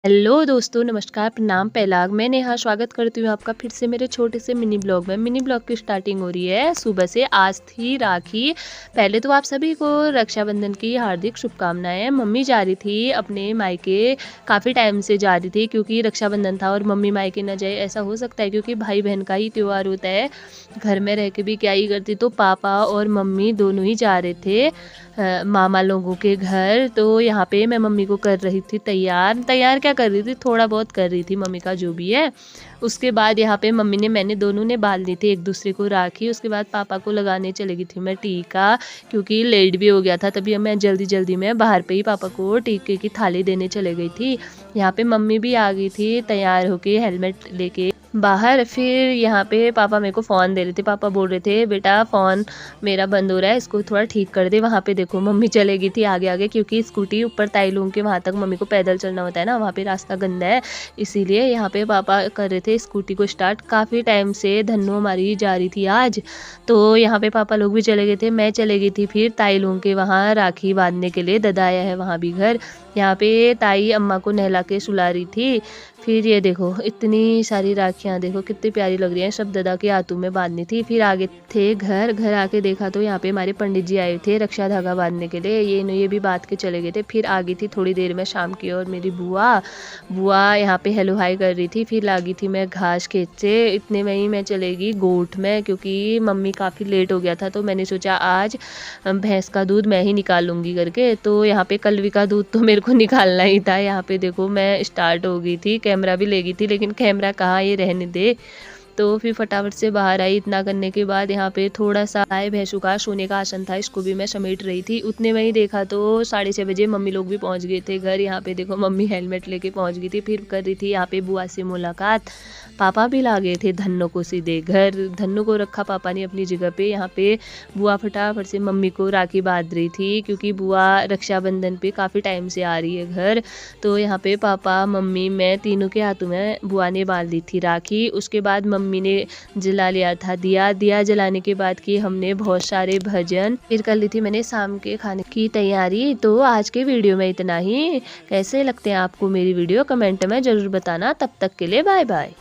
Hello दोस्तों, नमस्कार, प्रणाम, पहलाग। मैं नेहा स्वागत करती हूँ आपका फिर से मेरे छोटे से मिनी ब्लॉग में। मिनी ब्लॉग की स्टार्टिंग हो रही है सुबह से। आज थी राखी। पहले तो आप सभी को रक्षाबंधन की हार्दिक शुभकामनाएं। मम्मी जा रही थी अपने मायके, काफ़ी टाइम से जा रही थी क्योंकि रक्षाबंधन था और मम्मी मायके न जाए ऐसा हो सकता है क्योंकि भाई बहन का ही त्यौहार होता है। घर में रह के भी क्या ही करती, तो पापा और मम्मी दोनों ही जा रहे थे मामा लोगों के घर। तो यहाँ पे मैं मम्मी को कर रही थी तैयार। तैयार क्या कर रही थी, थोड़ा बहुत कर रही थी मम्मी का जो भी है। उसके बाद यहाँ पे मम्मी ने मैंने दोनों ने बांध ली थी एक दूसरे को राखी। उसके बाद पापा को लगाने चली गई थी मैं टीका, क्योंकि लेट भी हो गया था। तभी मैं जल्दी जल्दी में बाहर पे ही पापा को टीके की थाली देने चले गई थी। यहाँ पे मम्मी भी आ गई थी तैयार होके हेलमेट लेके बाहर। फिर यहाँ पे पापा मेरे को फ़ोन दे रहे थे। पापा बोल रहे थे बेटा फ़ोन मेरा बंद हो रहा है, इसको थोड़ा ठीक कर दे। वहाँ पे देखो मम्मी चले गई थी आगे आगे, क्योंकि स्कूटी ऊपर ताईलुंग के वहाँ तक मम्मी को पैदल चलना होता है ना, वहाँ पे रास्ता गंदा है, इसीलिए यहाँ पे पापा कर रहे थे स्कूटी को स्टार्ट। काफ़ी टाइम से धन्नो हमारी जा रही थी आज, तो यहाँ पे पापा लोग भी चले गए थे। मैं चले गई थी फिर ताईलुंग के वहाँ राखी बांधने के लिए। ददाया है वहाँ भी घर। यहाँ पे ताई अम्मा को नहला के सुला रही थी। फिर ये देखो इतनी सारी राखियाँ देखो कितनी प्यारी लग रही हैं, सब ददा के हाथों में बांधनी थी। फिर आगे थे घर आके देखा तो यहाँ पे हमारे पंडित जी आए थे रक्षा धागा बांधने के लिए। ये भी बांध के चले गए थे। फिर आ गई थी थोड़ी देर में शाम की और मेरी बुआ बुआ यहाँ पे हेलो हाई कर रही थी। फिर लागी थी मैं घास खेत से। इतने में ही मैं चलेगी गोठ में, क्योंकि मम्मी काफ़ी लेट हो गया था, तो मैंने सोचा आज भैंस का दूध मैं ही निकालूंगी करके। तो यहाँ पे कलवी का दूध तो मेरे को निकालना ही था। यहाँ पे देखो मैं स्टार्ट हो गई थी, कैमरा भी ले गई थी, लेकिन कैमरा कहाँ, ये रहने दे। तो फिर फटाफट से बाहर आई। इतना करने के बाद यहाँ पे थोड़ा सा गाय भैंसों का सोने का आसन था, इसको भी मैं समेट रही थी। उतने में ही देखा तो 6:30 बजे मम्मी लोग भी पहुँच गए थे घर। यहाँ पे देखो मम्मी हेलमेट लेके पहुँच गई थी। फिर कर रही थी यहाँ पे बुआ से मुलाकात। पापा भी ला गए थे धन्नो को सीधे घर। धन्नो को रखा पापा ने अपनी जगह पे। यहाँ पे बुआ फटाफट से मम्मी को राखी बांध रही थी, क्योंकि बुआ रक्षाबंधन पे काफ़ी टाइम से आ रही है घर। तो यहाँ पे पापा मम्मी मैं तीनों के हाथों में बुआ ने बांध दी थी राखी। उसके बाद मम्मी ने जला लिया था दिया। दिया जलाने के बाद की हमने बहुत सारे भजन। फिर कर ली थी मैंने शाम के खाने की तैयारी। तो आज के वीडियो में इतना ही। कैसे लगते हैं आपको मेरी वीडियो, कमेंट में ज़रूर बताना। तब तक के लिए बाय बाय।